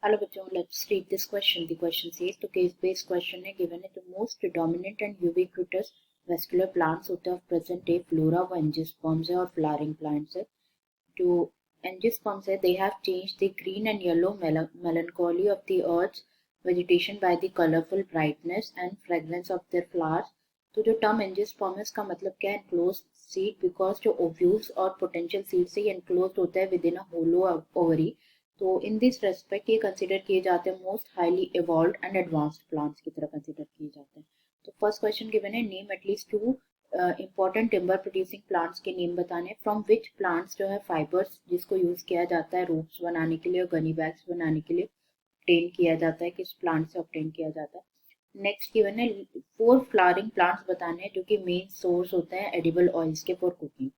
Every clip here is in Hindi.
Hello bachcho, let's read this question. The question says, तो case based question है, given है the most dominant and ubiquitous vascular plants होते हैं of present day flora वो angiosperms है और flowering plants है. जो angiosperms है, they have changed the green and yellow melancholy of the earth's vegetation by the colorful brightness and fragrance of their flowers. तो जो टर्म एंजियोस्पर्म है इसका मतलब क्या है? एनक्लोज सीड, बिकॉज जो ओव्यूल्स और पोटेंशियल सीड से एनक्लोज होता है within a hollow ovary. तो इन दिस रेस्पेक्ट ये कंसिडर किए जाते हैं most highly evolved and advanced plants की तरह कंसिडर किए जाते हैं. तो फर्स्ट क्वेश्चन गिवन है, name at least two important timber producing plants के नेम बताने. फ्रॉम विच प्लांट्स जो है फाइबर्स जिसको यूज किया जाता है रोप्स बनाने के लिए और गनी बैग्स बनाने के लिए ऑब्टेन किया जाता है, किस प्लांट से ऑब्टेन किया जाता है. नेक्स्ट गिवन है 4 फ्लावरिंग प्लांट्स बताने हैं जो कि मेन सोर्स होते हैं एडिबल ऑयल्स के फॉर कुकिंग.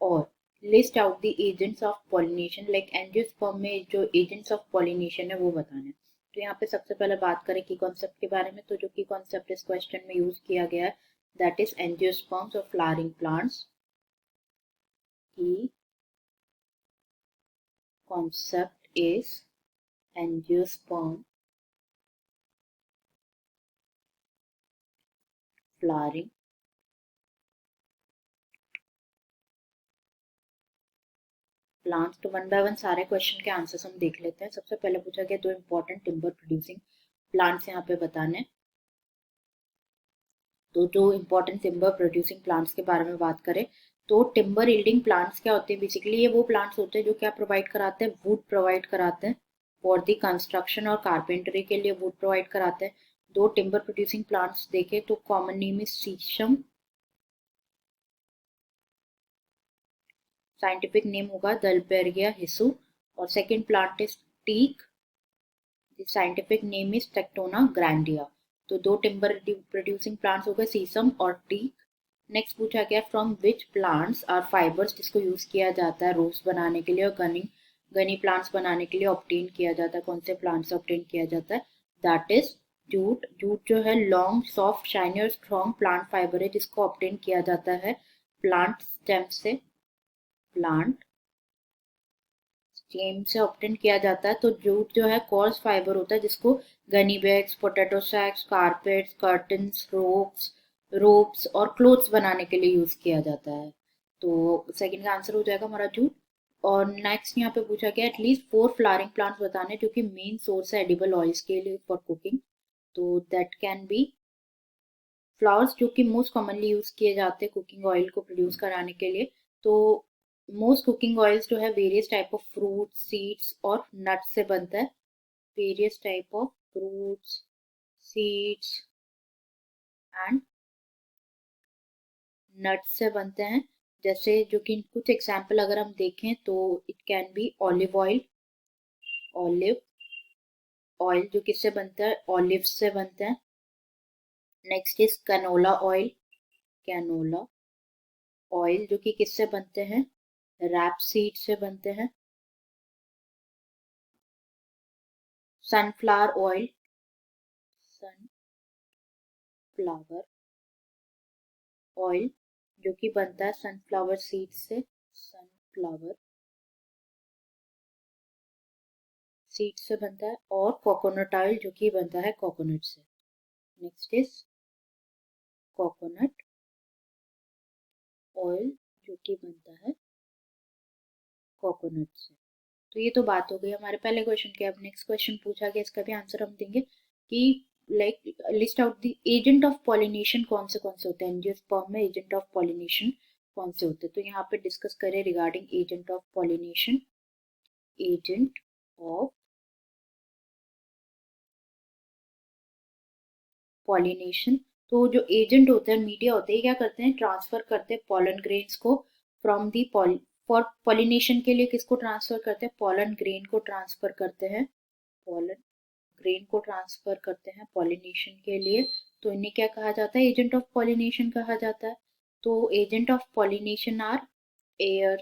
और list out the agents of pollination, like angiosperm में जो एजेंट्स ऑफ पॉलिनेशन है वो बताने. तो यहाँ पे सबसे पहले बात करें की कॉन्सेप्ट के बारे में. तो जो की कॉन्सेप्ट इस क्वेश्चन में यूज किया गया है दैट इज एंजियोस्पर्म्स और फ्लावरिंग प्लांट्स. की concept is angiosperm, flowering plants. तो वन बाय वन सारे क्वेश्चन के आंसर्स हम देख लेते हैं. सबसे पहले पूछा गया 2 इंपॉर्टेंट टिम्बर प्रोड्यूसिंग प्लांट्स यहाँ पे बताने. तो जो इंपॉर्टेंट टिम्बर प्रोड्यूसिंग प्लांट्स के बारे में बात करें तो टिम्बर यील्डिंग प्लांट्स क्या होते हैं? बेसिकली ये वो प्लांट्स होते हैं जो क्या प्रोवाइड कराते हैं? वुड प्रोवाइड कराते हैं. फॉर द कंस्ट्रक्शन और कारपेंटरी के लिए वुड प्रोवाइड कराते हैं. 2 टिम्बर प्रोड्यूसिंग प्लांट्स देखे तो common name is sheesham, scientific name होगा दलबेरिया हिसू. और second plant is teak, scientific name is Tectona grandis. तो 2 टिम्बर प्रोड्यूसिंग प्लांट्स हो गए सीसम और टीक. नेक्स्ट पूछा गया from which plants are fibres जिसको यूज किया जाता है रोप्स बनाने के लिए और गनी प्लांट्स बनाने के लिए ऑब्टेन किया जाता है. कौन से प्लांट से ऑब्टेन किया जाता है? That is jute. जूट जो है लॉन्ग सॉफ्ट शाइनी और स्ट्रॉन्ग प्लांट फाइबर है जिसको ऑब्टेन किया जाता है प्लांट स्टेम से. प्लांट स्टेम से ऑब्टेन किया जाता है. तो जूट जो है कोर्स फाइबर होता है जिसको gunny bags, potato sacks, carpets, curtains, ropes और क्लोथ्स बनाने के लिए यूज किया जाता है. तो सेकंड का आंसर हो जाएगा हमारा जूट. और नेक्स्ट यहाँ पे पूछा गया एटलीस्ट 4 फ्लावरिंग प्लांट्स बताने जो कि मेन सोर्स है एडिबल ऑयल्स के लिए फॉर कुकिंग. तो दैट कैन बी फ्लावर्स जो कि मोस्ट कॉमनली यूज किए जाते हैं कुकिंग ऑयल को प्रोड्यूस कराने के लिए. तो मोस्ट कुकिंग ऑयल्स जो है various type of fruit, seeds और नट्स से बनता है. Various type of fruits, seeds and nuts से बनते हैं. जैसे जो कि कुछ एग्जांपल अगर हम देखें तो it can be olive oil जो किससे बनता है? ऑलिव से बनता है. नेक्स्ट इज कैनोला ऑयल जो कि किससे बनते हैं? रैप सीड से बनते हैं. सनफ्लावर ऑयल जो कि बनता है सनफ्लावर सीड से. सनफ्लावर सीड से बनता है. और कोकोनट ऑयल जो कि बनता है कोकोनट से. नेक्स्ट इज कोकोनट ऑयल जो कि बनता है कोकोनट से. तो ये तो बात हो गई हमारे पहले क्वेश्चन की. अब नेक्स्ट क्वेश्चन पूछा गया इसका भी आंसर हम देंगे कि like list out the agent of pollination कौन से होते हैं एंजियोस्पर्म में. एजेंट ऑफ पॉलिनेशन कौन से होते हैं? तो यहाँ पे डिस्कस करें regarding agent of pollination. Agent of pollination. तो जो एजेंट होते हैं मीडिया होते हैं क्या करते हैं? ट्रांसफर करते हैं पॉलन ग्रेन्स को फ्रॉम दी फॉर पॉलिनेशन के लिए किसको ट्रांसफर करते हैं? पॉलन ग्रेन को ट्रांसफर करते हैं. पॉलन ग्रेन को ट्रांसफर करते हैं पॉलिनेशन के लिए. तो इन्हें क्या कहा जाता है? एजेंट ऑफ पॉलिनेशन कहा जाता है. तो agent of pollination are air,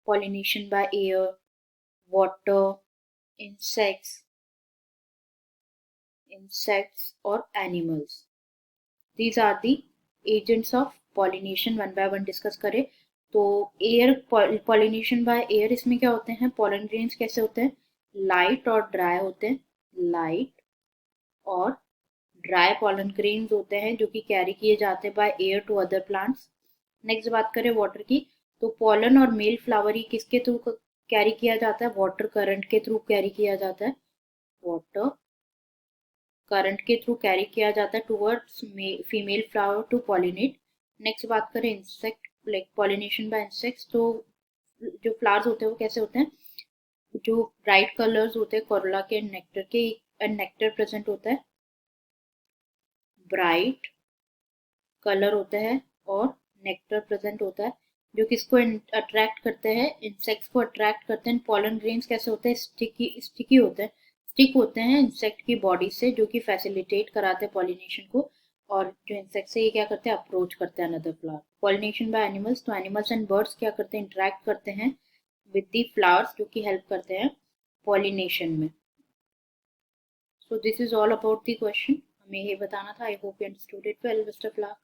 pollination by air, water, insects or animals. These are the agents of pollination. One by one discuss करें तो एयर, पॉलिनेशन बाय एयर, इसमें क्या होते हैं? पॉलन ग्रेन्स कैसे होते हैं? लाइट और ड्राई होते हैं. लाइट और ड्राई पॉलन ग्रेन्स होते हैं जो कि कैरी किए जाते हैं by air to other plants. Next बात करें वाटर की, तो पॉलन और मेल फ्लावर किसके थ्रू कैरी किया जाता है? वाटर करंट के थ्रू कैरी किया जाता है। वाटर करंट के थ्रू कैरी किया जाता है towards female flower to pollinate. Next बात करें insect like pollination by insects, तो जो फ्लावर्स होते हैं वो कैसे होते हैं? जो ब्राइट कलर्स होते हैं कोरोला के नेक्टर के, नेक्टर प्रेजेंट होता है, ब्राइट कलर होता है और नेक्टर प्रेजेंट होता है जो किसको अट्रैक्ट करते हैं? इंसेक्ट्स को अट्रैक्ट करते हैं। पॉलन ग्रेन्स कैसे होते हैं? स्टिकी होते हैं, स्टिक होते हैं इंसेक्ट की बॉडी से, जो कि फैसिलिटेट कराते हैं पॉलिनेशन को। और जो इंसेक्ट से ये क्या करते हैं? अप्रोच करते हैं another flower. Pollination by animals, तो एनिमल्स एंड बर्ड्स क्या करते हैं? इंटरेक्ट करते हैं विद दी फ्लावर्स, जो कि हेल्प करते हैं पॉलिनेशन में। So this is all about the question, हमें ये बताना था। I hope you understood it well. Best of luck.